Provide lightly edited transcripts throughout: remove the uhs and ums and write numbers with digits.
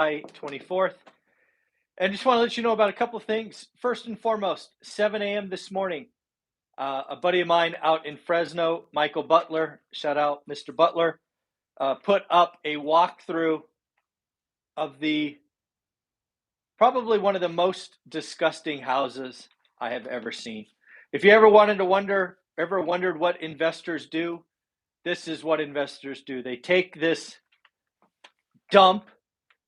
24th. And just want to let you know about a couple of things. First and foremost, 7 a.m. this morning, a buddy of mine out in Fresno, Michael Butler, shout out Mr. Butler, put up a walkthrough of probably one of the most disgusting houses I have ever seen. If you ever wondered what investors do, this is what investors do. They take this dump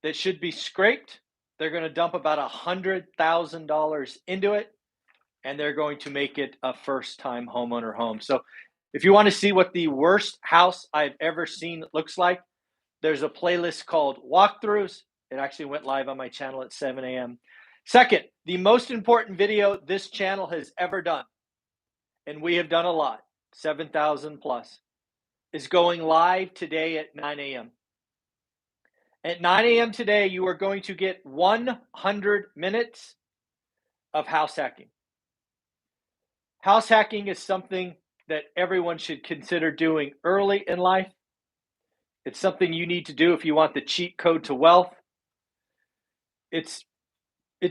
that should be scraped. They're going to dump about $100,000 into it, and they're going to make it a first-time homeowner home. So if you want to see what the worst house I've ever seen looks like, there's a playlist called Walkthroughs. It actually went live on my channel at 7 a.m. Second, the most important video this channel has ever done, and we have done a lot, 7,000 plus, is going live today at 9 a.m. At 9 a.m. today, you are going to get 100 minutes of house hacking. House hacking is something that everyone should consider doing early in life. It's something you need to do if you want the cheat code to wealth. It's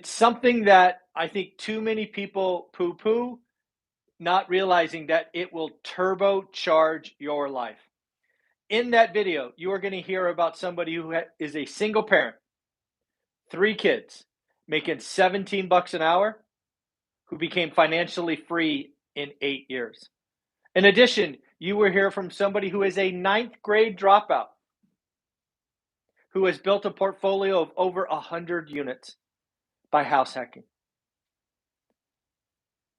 something that I think too many people poo-poo, not realizing that it will turbocharge your life. In that video, you are going to hear about somebody who is a single parent, 3 kids, making $17 an hour, who became financially free in 8 years. In addition, you will hear from somebody who is a 9th grade dropout, who has built a portfolio of over 100 units by house hacking.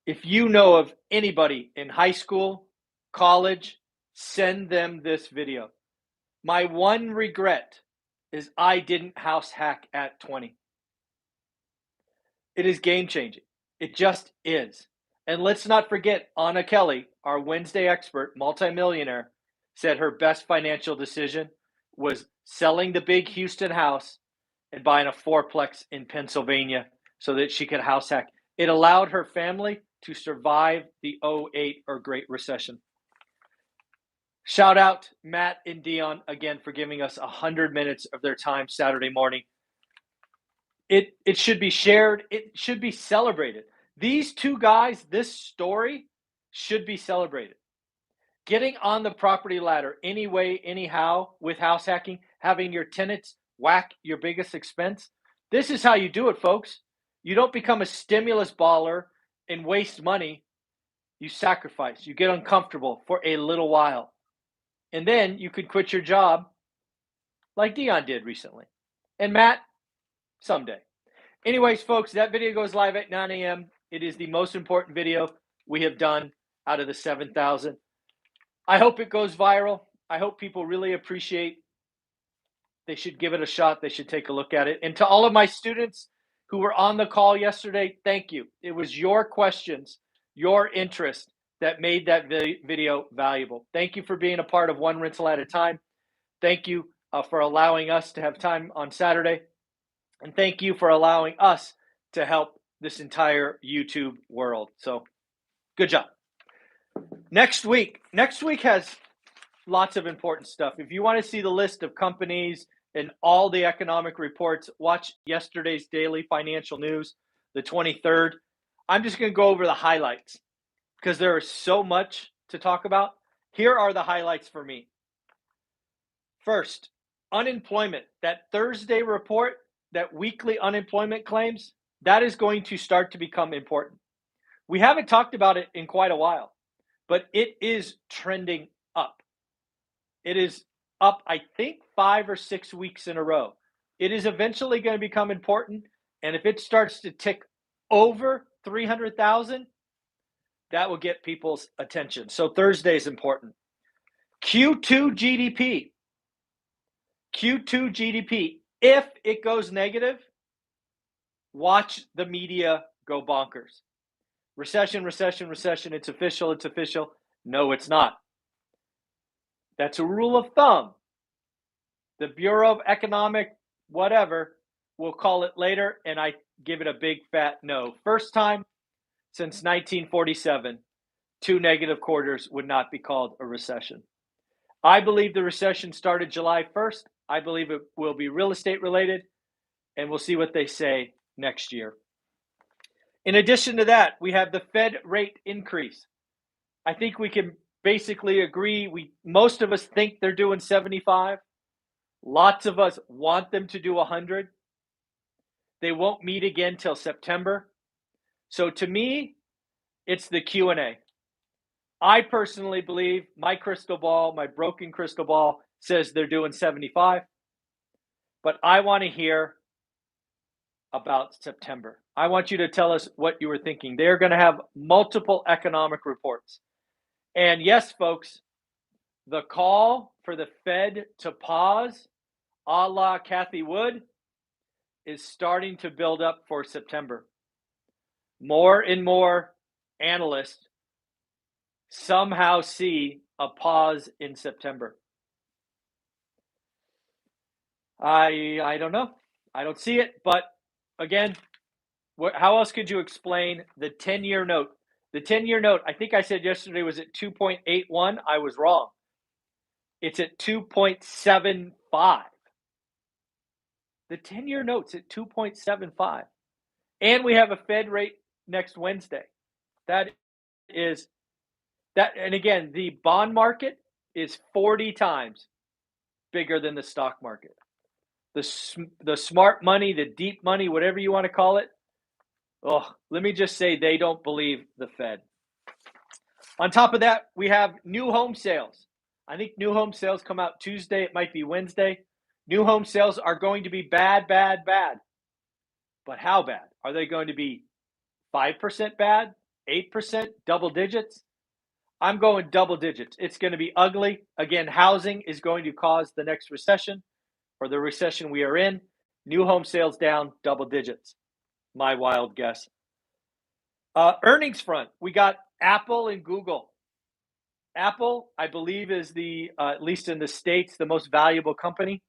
If you know of anybody in high school, college, send them this video. My one regret is I didn't house hack at 20. It is game changing. It just is. And let's not forget, Anna Kelly, our Wednesday expert, multimillionaire, said her best financial decision was selling the big Houston house and buying a 4-plex in Pennsylvania so that she could house hack. It allowed her family to survive the 2008 or Great Recession. Shout out Matt and Dion again for giving us 100 minutes of their time Saturday morning. It should be shared. It should be celebrated. These two guys, this story should be celebrated. Getting on the property ladder any way, anyhow, with house hacking, having your tenants whack your biggest expense. This is how you do it, folks. You don't become a stimulus baller and waste money. You sacrifice. You get uncomfortable for a little while. And then you could quit your job like Dion did recently. And Matt, someday. Anyways, folks, that video goes live at 9 a.m. It is the most important video we have done out of the 7,000. I hope it goes viral. I hope people really appreciate. They should give it a shot. They should take a look at it. And to all of my students who were on the call yesterday, thank you. It was your questions, your interest that made that video valuable. Thank you for being a part of One Rental at a Time. Thank you for allowing us to have time on Saturday. And thank you for allowing us to help this entire YouTube world. So good job. Next week has lots of important stuff. If you want to see the list of companies and all the economic reports, watch yesterday's daily financial news, the 23rd. I'm just going to go over the highlights because there is so much to talk about. Here are the highlights for me. First, unemployment. That Thursday report, that weekly unemployment claims, that is going to start to become important. We haven't talked about it in quite a while, but it is trending up. It is up, I think, 5 or 6 weeks in a row. It is eventually going to become important, and if it starts to tick over 300,000, that will get people's attention. So Thursday is important. Q2 GDP. Q2 GDP. If it goes negative, watch the media go bonkers. Recession, recession, recession. It's official, it's official. No, it's not. That's a rule of thumb. The Bureau of Economic whatever will call it later, and I give it a big fat no. First time since 1947, 2 negative quarters would not be called a recession. I believe the recession started July 1st. I believe it will be real estate related. and we'll see what they say next year. In addition to that, we have the Fed rate increase. I think we can basically agree. Most of us think they're doing 75. Lots of us want them to do 100. They won't meet again till September. So to me, it's the Q&A. I personally believe my crystal ball, my broken crystal ball, says they're doing 75. But I want to hear about September. I want you to tell us what you were thinking. They're going to have multiple economic reports. And yes, folks, the call for the Fed to pause, a la Cathie Wood, is starting to build up for September. More and more analysts somehow see a pause in September. I don't know. I don't see it. But again, how else could you explain the 10-year note? The 10-year note, I think I said yesterday, was at 2.81. I was wrong. It's at 2.75. The 10-year note's at 2.75. And we have a Fed rate next Wednesday. That is that. And again, the bond market is 40 times bigger than the stock market. The smart money, the deep money, whatever you want to call it, let me just say they don't believe the Fed. On top of that, we have new home sales. I think new home sales come out Tuesday. It might be Wednesday. New home sales are going to be bad, bad, bad. But how bad? Are they going to be 5% bad? 8%? Double digits? I'm going double digits. It's going to be ugly. Again, housing is going to cause the next recession, or the recession we are in. New home sales down double digits. My wild guess. Earnings front, we got Apple and Google. Apple, I believe, is at least in the States, the most valuable company.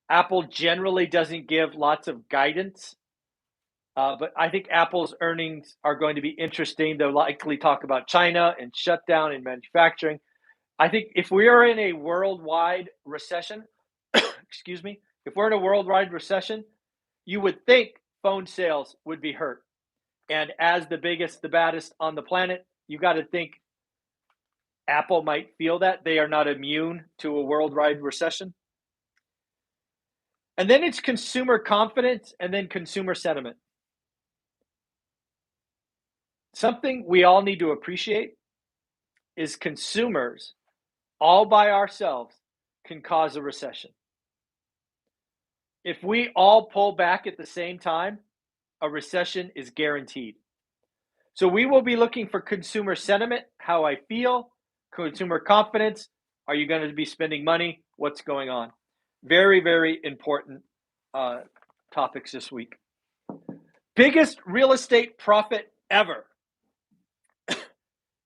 Apple generally doesn't give lots of guidance, but I think Apple's earnings are going to be interesting. They'll likely talk about China and shutdown in manufacturing. I think if we are in a worldwide recession, excuse me, if we're in a worldwide recession, you would think phone sales would be hurt. And as the biggest, the baddest on the planet, you got to think Apple might feel that. They are not immune to a worldwide recession. And then it's consumer confidence and then consumer sentiment. Something we all need to appreciate is consumers, all by ourselves, can cause a recession. If we all pull back at the same time, a recession is guaranteed. So we will be looking for consumer sentiment, how I feel, consumer confidence. Are you going to be spending money? What's going on? Very, very important topics this week. Biggest real estate profit ever.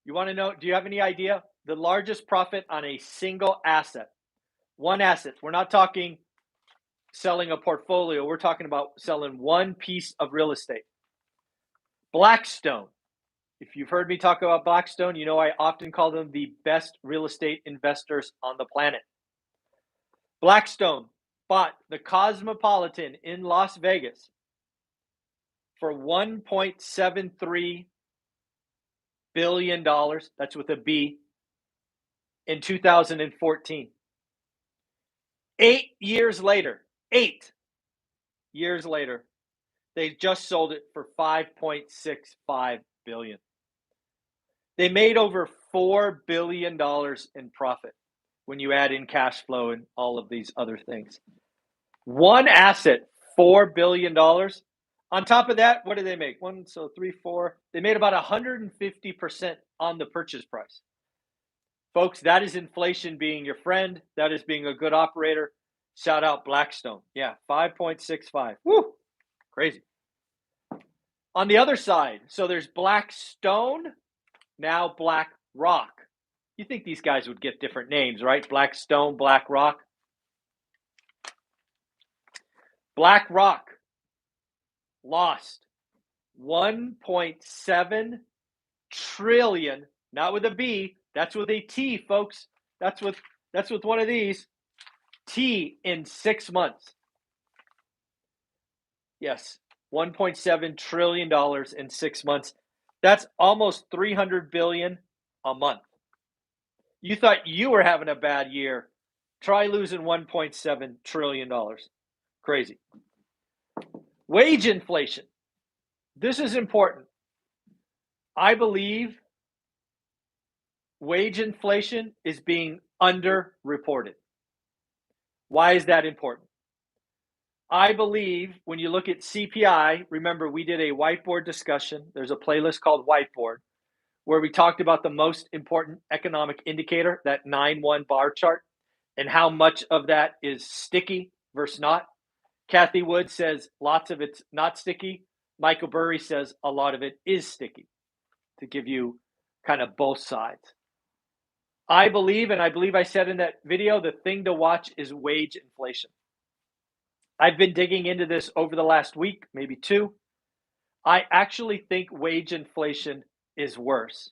You want to know, do you have any idea? The largest profit on a single asset. One asset. We're not talking selling a portfolio. We're talking about selling one piece of real estate. Blackstone. If you've heard me talk about Blackstone, you know I often call them the best real estate investors on the planet. Blackstone bought the Cosmopolitan in Las Vegas for $1.73 billion. That's with a B. In 2014. 8 years later, they just sold it for $5.65 billion. They made over $4 billion in profit when you add in cash flow and all of these other things. One asset, $4 billion. On top of that, what did they make? 1, 2, 3, 4. They made about 150% on the purchase price. Folks, that is inflation being your friend. That is being a good operator. Shout out Blackstone. Yeah, 5.65. Woo, crazy. On the other side, so there's Blackstone, now BlackRock. You think these guys would get different names, right? Blackstone, BlackRock. BlackRock lost 1.7 trillion, not with a B, that's with a T, folks. That's with one of these. T in 6 months. Yes, $1.7 trillion in 6 months. That's almost 300 billion a month. You thought you were having a bad year. Try losing $1.7 trillion. Crazy. Wage inflation. This is important. I believe wage inflation is being underreported. Why is that important? I believe when you look at CPI, remember we did a whiteboard discussion. There's a playlist called Whiteboard where we talked about the most important economic indicator, that 9-1 bar chart, and how much of that is sticky versus not. Kathy Wood says lots of it's not sticky. Michael Burry says a lot of it is sticky, to give you kind of both sides. I believe, and I believe I said in that video, the thing to watch is wage inflation. I've been digging into this over the last week, maybe two. I actually think wage inflation is worse.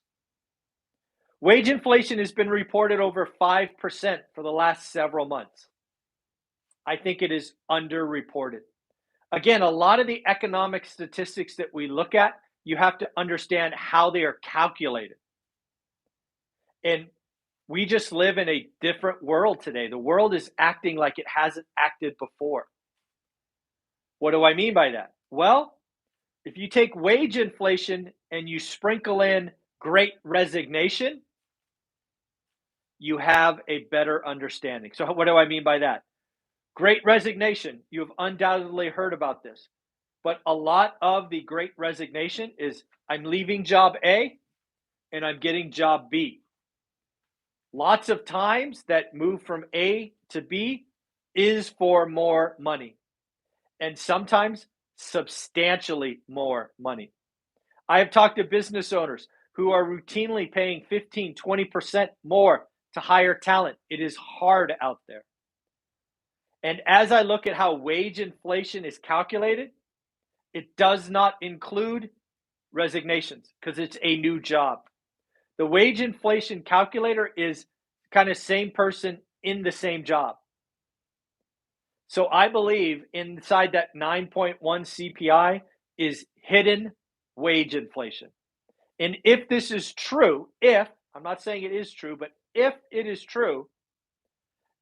Wage inflation has been reported over 5% for the last several months. I think it is underreported. Again, a lot of the economic statistics that we look at, you have to understand how they are calculated. And we just live in a different world today. The world is acting like it hasn't acted before. What do I mean by that? Well, if you take wage inflation and you sprinkle in great resignation, you have a better understanding. So, what do I mean by that? Great resignation. You have undoubtedly heard about this. But a lot of the great resignation is I'm leaving job A and I'm getting job B. Lots of times that move from A to B is for more money, and sometimes substantially more money. I have talked to business owners who are routinely paying 15, 20% more to hire talent. It is hard out there. And as I look at how wage inflation is calculated, it does not include resignations because it's a new job. The wage inflation calculator is kind of same person in the same job. So I believe inside that 9.1 CPI is hidden wage inflation. And if this is true, I'm not saying it is true, but if it is true,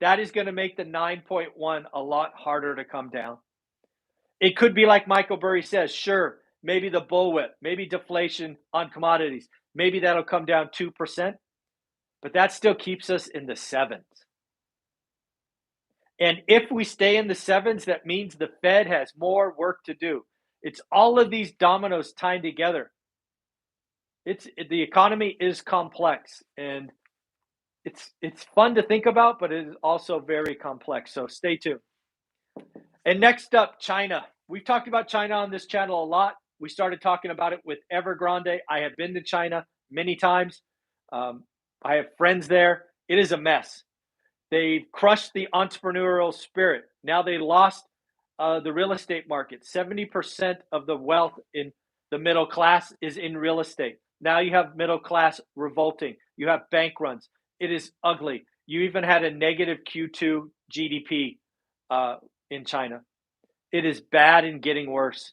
that is going to make the 9.1 a lot harder to come down. It could be like Michael Burry says, sure, maybe the bullwhip, maybe deflation on commodities, maybe that'll come down 2%, but that still keeps us in the sevens. And if we stay in the sevens, that means the Fed has more work to do. It's all of these dominoes tied together. The economy is complex, and it's fun to think about, but it is also very complex. So stay tuned. And next up, China. We've talked about China on this channel a lot. We started talking about it with Evergrande. I have been to China many times. I have friends there. It is a mess. They've crushed the entrepreneurial spirit. Now they lost the real estate market. 70% of the wealth in the middle class is in real estate. Now you have middle class revolting. You have bank runs. It is ugly. You even had a negative Q2 GDP in China. It is bad and getting worse.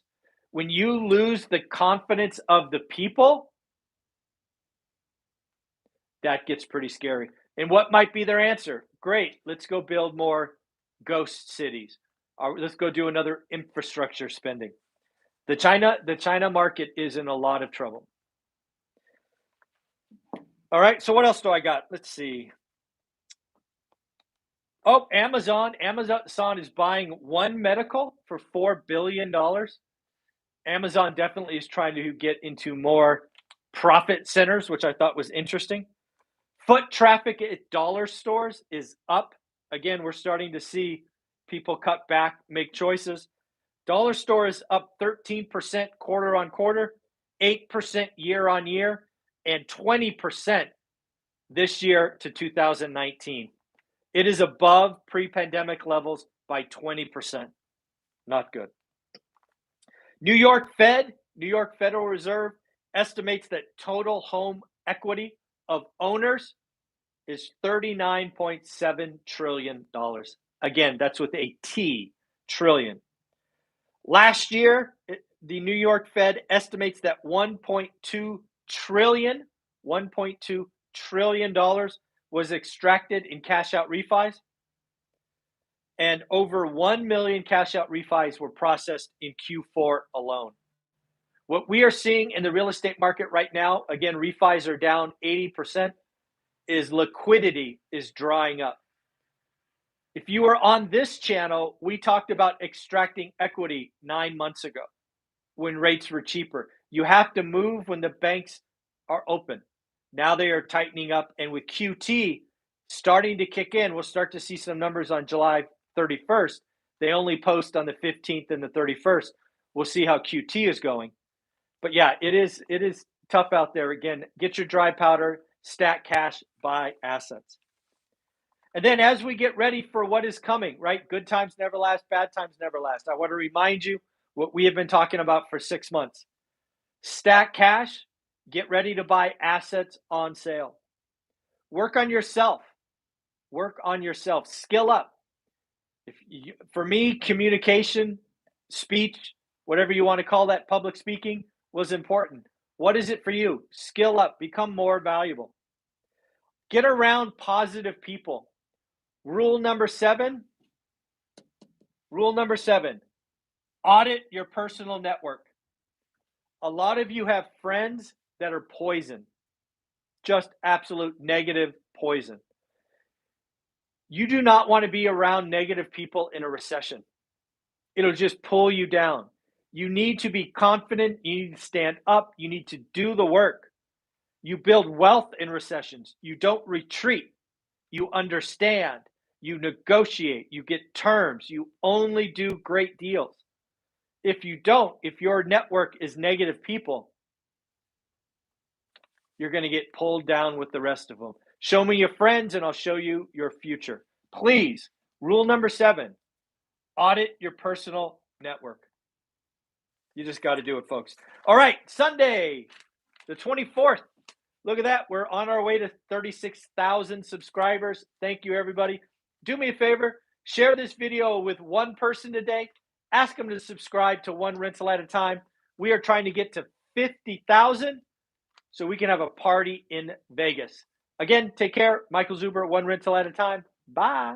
When you lose the confidence of the people, that gets pretty scary. And what might be their answer? Great, let's go build more ghost cities. Let's go do another infrastructure spending. The China market is in a lot of trouble. All right, so what else do I got? Let's see. Oh, Amazon. Amazon is buying One Medical for $4 billion. Amazon definitely is trying to get into more profit centers, which I thought was interesting. Foot traffic at dollar stores is up. Again, we're starting to see people cut back, make choices. Dollar store is up 13% quarter on quarter, 8% year on year, and 20% this year to 2019. It is above pre-pandemic levels by 20%. Not good. New York Federal Reserve estimates that total home equity of owners is $39.7 trillion. Again, that's with a T, trillion. Last year, the New York Fed estimates that $1.2 trillion was extracted in cash out refis, and over 1 million cash out refis were processed in Q4 alone. What we are seeing in the real estate market right now, again, refis are down 80%, is liquidity is drying up. If you were on this channel, we talked about extracting equity 9 months ago when rates were cheaper. You have to move when the banks are open. Now they are tightening up, and with QT starting to kick in, we'll start to see some numbers on July 31st. They only post on the 15th and the 31st. We'll see how QT is going. But yeah, it is tough out there. Again, get your dry powder, stack cash, buy assets. And then as we get ready for what is coming, right? Good times never last, bad times never last. I want to remind you what we have been talking about for 6 months. Stack cash, get ready to buy assets on sale. Work on yourself. Work on yourself. Skill up. For me, communication, speech, whatever you want to call that, public speaking was important. What is it for you? Skill up. Become more valuable. Get around positive people. Rule number seven, audit your personal network. A lot of you have friends that are poison, just absolute negative poison. You do not want to be around negative people in a recession. It'll just pull you down. You need to be confident. You need to stand up. You need to do the work. You build wealth in recessions. You don't retreat. You understand. You negotiate, you get terms, you only do great deals. If you don't, if your network is negative people, you're going to get pulled down with the rest of them. Show me your friends and I'll show you your future. Please, rule number 7, audit your personal network. You just got to do it, folks. All right, Sunday, the 24th. Look at that. We're on our way to 36,000 subscribers. Thank you, everybody. Do me a favor, share this video with one person today. Ask them to subscribe to One Rental at a Time. We are trying to get to 50,000 so we can have a party in Vegas. Again, take care. Michael Zuber, One Rental at a Time. Bye.